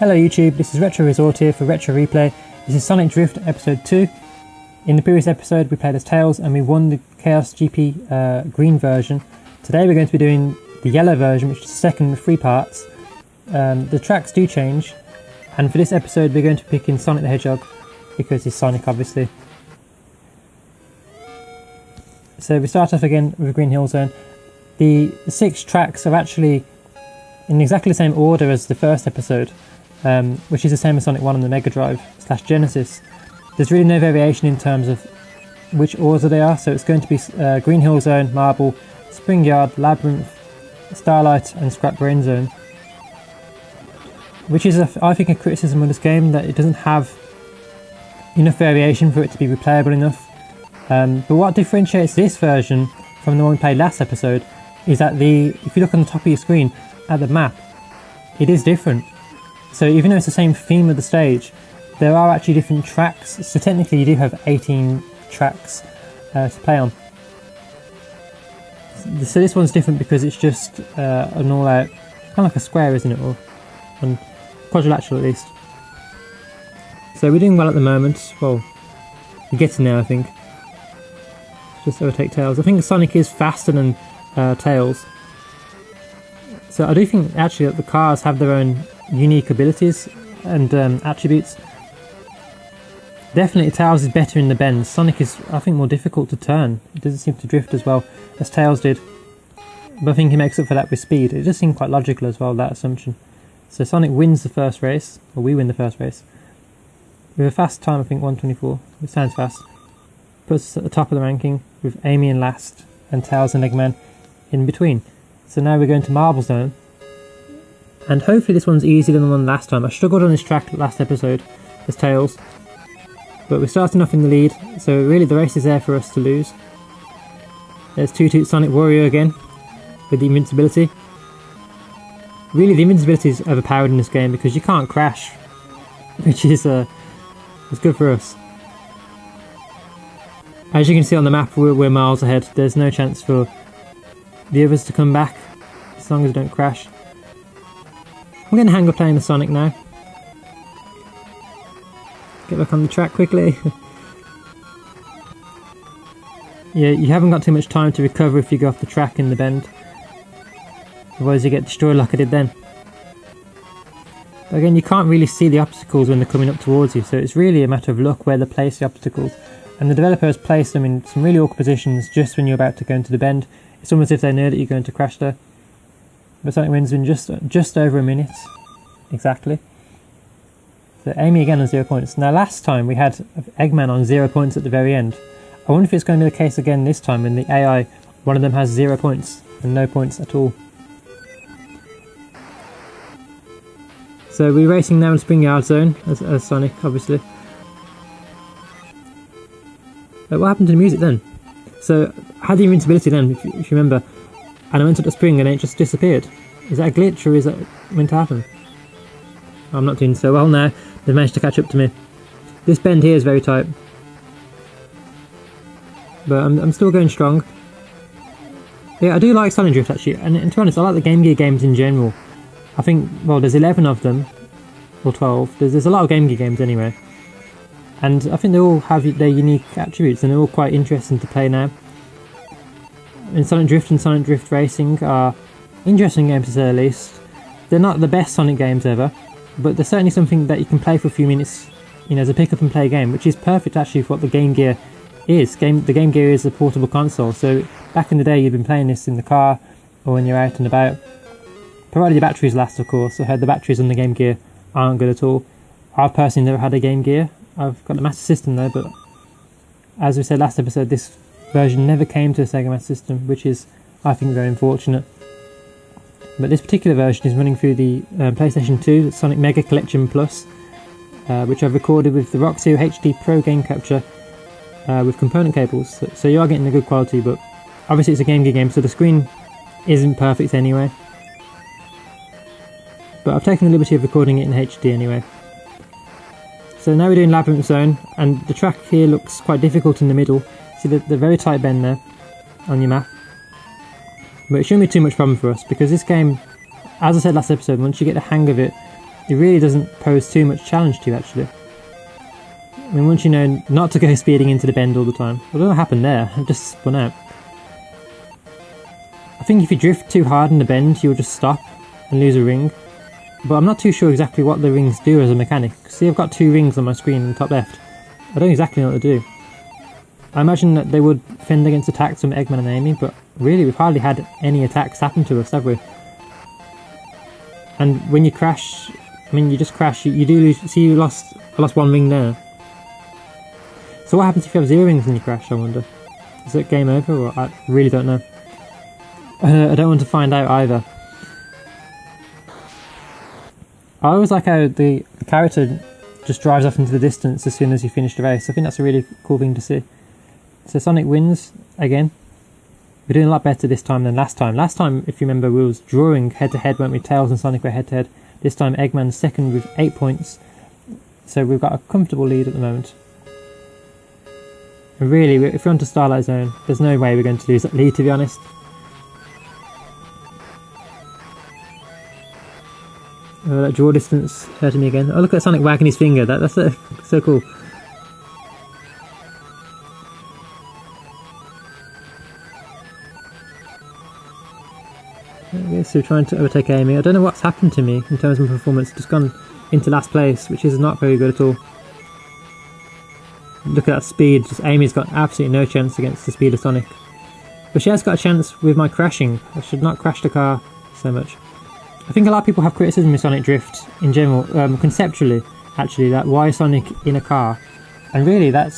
Hello YouTube, this is Retro Resort here for Retro Replay. This is Sonic Drift episode 2. In the previous episode we played as Tails and we won the Chaos GP green version. Today we're going to be doing the yellow version, which is the second of 3 parts. The tracks do change, and for this episode we're going to pick in Sonic the Hedgehog because he's Sonic obviously. So we start off again with Green Hill Zone. The 6 tracks are actually in exactly the same order as the first episode, which is the same as Sonic 1 on the Mega Drive / Genesis. There's really no variation in terms of which order they are, so it's going to be Green Hill Zone, Marble, Spring Yard, Labyrinth, Starlight and Scrap Brain Zone. Which is, I think, a criticism of this game, that it doesn't have enough variation for it to be replayable enough. But what differentiates this version from the one we played last episode is that if you look on the top of your screen at the map, it is different. So even though it's the same theme of the stage, there are actually different tracks. So technically you do have 18 tracks to play on. So this one's different because it's just an all-out, kind of like a square, isn't it? Or quadrilateral at least. So we're doing well at the moment. Well, you're getting there, I think. Just overtake Tails. I think Sonic is faster than Tails. So I do think actually that the cars have their own unique abilities and attributes. Definitely Tails is better in the bends. Sonic is, I think, more difficult to turn. It doesn't seem to drift as well as Tails did. But I think he makes up for that with speed. It does seem quite logical as well, that assumption. So Sonic wins the first race, or we win the first race. With a fast time, I think 1:24. It sounds fast. Puts us at the top of the ranking with Amy in last and Tails and Eggman in between. So now we're going to Marble Zone, and hopefully this one's easier than the one last time. I struggled on this track last episode as Tails, but we're starting off in the lead, so really the race is there for us to lose. There's Toot Toot Sonic Warrior again with the invincibility. Really the invincibility is overpowered in this game because you can't crash, which is good for us. As you can see on the map, we're miles ahead. There's no chance for the others to come back as long as they don't crash. I'm going to hang up playing the Sonic now. Get back on the track quickly. Yeah, you haven't got too much time to recover if you go off the track in the bend. Otherwise you get destroyed like I did then. But again, you can't really see the obstacles when they're coming up towards you, so it's really a matter of luck where they place the obstacles. And the developer has placed them in some really awkward positions just when you're about to go into the bend. It's almost as if they know that you're going to crash there. But Sonic wins in just over a minute. Exactly. So Amy again on 0 points. Now last time we had Eggman on 0 points at the very end. I wonder if it's going to be the case again this time when the AI, one of them has 0 points and no points at all. So we're racing now in Spring Yard Zone as Sonic, obviously. But what happened to the music then? So I had the invincibility then, if you remember, and I went up the spring and it just disappeared. Is that a glitch or is that meant to happen? I'm not doing so well now. They've managed to catch up to me. This bend here is very tight, but I'm still going strong. Yeah, I do like Sonic Drift actually, and to be honest, I like the Game Gear games in general. I think, well, there's 11 of them, or 12. There's a lot of Game Gear games anyway. And I think they all have their unique attributes and they're all quite interesting to play now. And Sonic Drift and Sonic Drift Racing are interesting games to say the least. They're not the best Sonic games ever, but they're certainly something that you can play for a few minutes, you know, as a pick up and play game, which is perfect actually for what the Game Gear is. The Game Gear is a portable console, so back in the day you'd been playing this in the car or when you're out and about. Provided your batteries last, of course. I heard the batteries on the Game Gear aren't good at all. I've personally never had a Game Gear. I've got the Master System though, but as we said last episode, this version never came to the Sega Master System, which is, I think, very unfortunate. But this particular version is running through the PlayStation 2 Sonic Mega Collection Plus, which I've recorded with the Roxio HD Pro Game Capture with component cables. So you are getting a good quality, but obviously it's a Game Gear game, so the screen isn't perfect anyway. But I've taken the liberty of recording it in HD anyway. So now we're doing Labyrinth Zone, and the track here looks quite difficult in the middle. See the very tight bend there on your map. But it shouldn't be too much problem for us, because this game, as I said last episode, once you get the hang of it, it really doesn't pose too much challenge to you, actually. I mean, once you know not to go speeding into the bend all the time. I don't know what happened there, I just spun out. I think if you drift too hard in the bend, you'll just stop and lose a ring. But I'm not too sure exactly what the rings do as a mechanic. See, I've got 2 rings on my screen in the top left. I don't exactly know what they do. I imagine that they would fend against attacks from Eggman and Amy, but really we've hardly had any attacks happen to us, have we? And when you crash, I mean, you just crash, you do lose. See, I lost 1 ring there. So what happens if you have 0 rings and you crash, I wonder? Is it game over, or I really don't know. I don't want to find out either. I always like how the character just drives off into the distance as soon as you finish the race. I think that's a really cool thing to see. So Sonic wins again. We're doing a lot better this time than last time. Last time, if you remember, we was drawing head-to-head, weren't we? Tails and Sonic were head-to-head. This time Eggman's second with 8 points. So we've got a comfortable lead at the moment. And really, if we're on to Starlight Zone, there's no way we're going to lose that lead, to be honest. Oh, that draw distance hurting me again. Oh, look at Sonic wagging his finger. That's so cool. So trying to overtake Amy. I don't know what's happened to me in terms of performance. Just gone into last place, which is not very good at all. Look at that speed. Just Amy's got absolutely no chance against the speed of Sonic. But she has got a chance with my crashing. I should not crash the car so much. I think a lot of people have criticism of Sonic Drift in general, conceptually, actually, that why Sonic in a car? And really, I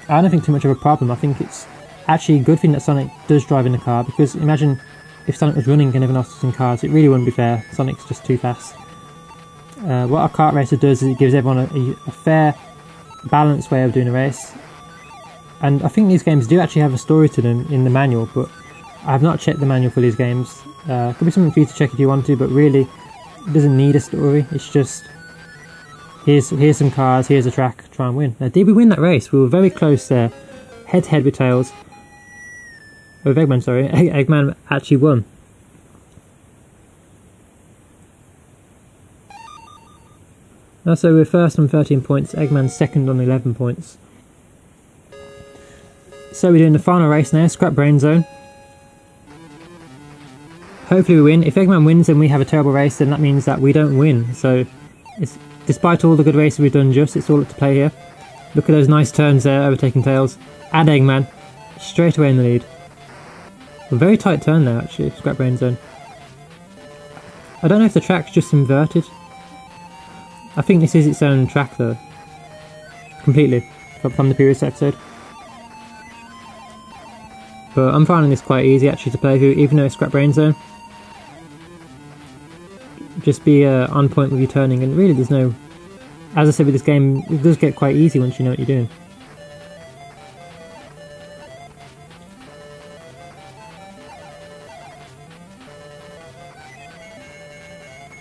don't think too much of a problem. I think it's actually a good thing that Sonic does drive in the car, because imagine if Sonic was running and everyone else was in cars, it really wouldn't be fair. Sonic's just too fast. What a kart racer does is it gives everyone a fair, balanced way of doing a race. And I think these games do actually have a story to them in the manual, but I have not checked the manual for these games. Could be something for you to check if you want to, but really, it doesn't need a story. It's just, here's some cars, here's a track, try and win. Now, did we win that race? We were very close there. Head-to-head with Tails. With Eggman, sorry. Eggman actually won. So we're first on 13 points, Eggman's second on 11 points. So we're doing the final race now, Scrap Brain Zone. Hopefully we win. If Eggman wins and we have a terrible race, then that means that we don't win. So, despite all the good races we've done it's all up to play here. Look at those nice turns there, overtaking Tails. And Eggman, straight away in the lead. A very tight turn there, actually, Scrap Brain Zone. I don't know if the track's just inverted. I think this is its own track, though. Completely, from the previous episode. But I'm finding this quite easy, actually, to play through, even though it's Scrap Brain Zone. Just be on point with your turning, and really there's no... As I said with this game, it does get quite easy once you know what you're doing.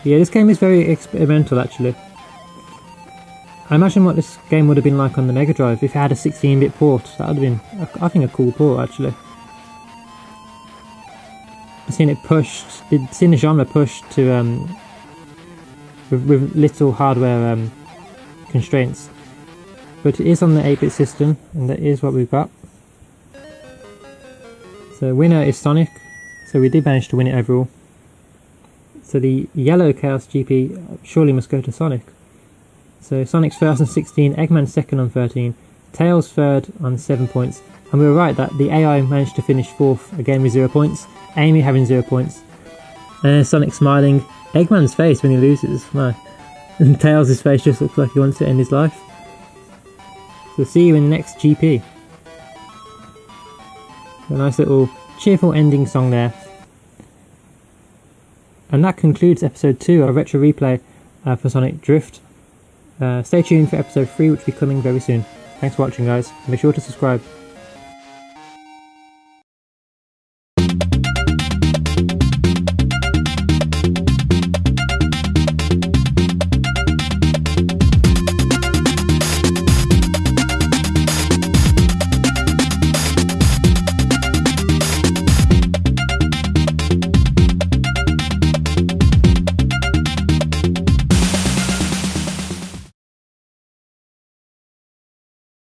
Yeah, this game is very experimental, actually. I imagine what this game would have been like on the Mega Drive if it had a 16-bit port. That would have been, I think, a cool port, actually. I've seen it pushed, seen the genre pushed to with little hardware constraints, but it is on the 8-bit system, and that is what we've got. So winner is Sonic, so we did manage to win it overall. So the yellow Chaos GP surely must go to Sonic. So Sonic's first on 16, Eggman's second on 13, Tails third on 7 points, and we were right that the AI managed to finish fourth again with 0 points, Amy having 0 points, and Sonic smiling. Eggman's face when he loses, my. And Tails' face just looks like he wants to end his life. So see you in the next GP. A nice little cheerful ending song there. And that concludes episode 2 of Retro Replay for Sonic Drift. Stay tuned for episode 3, which will be coming very soon. Thanks for watching, guys, and be sure to subscribe.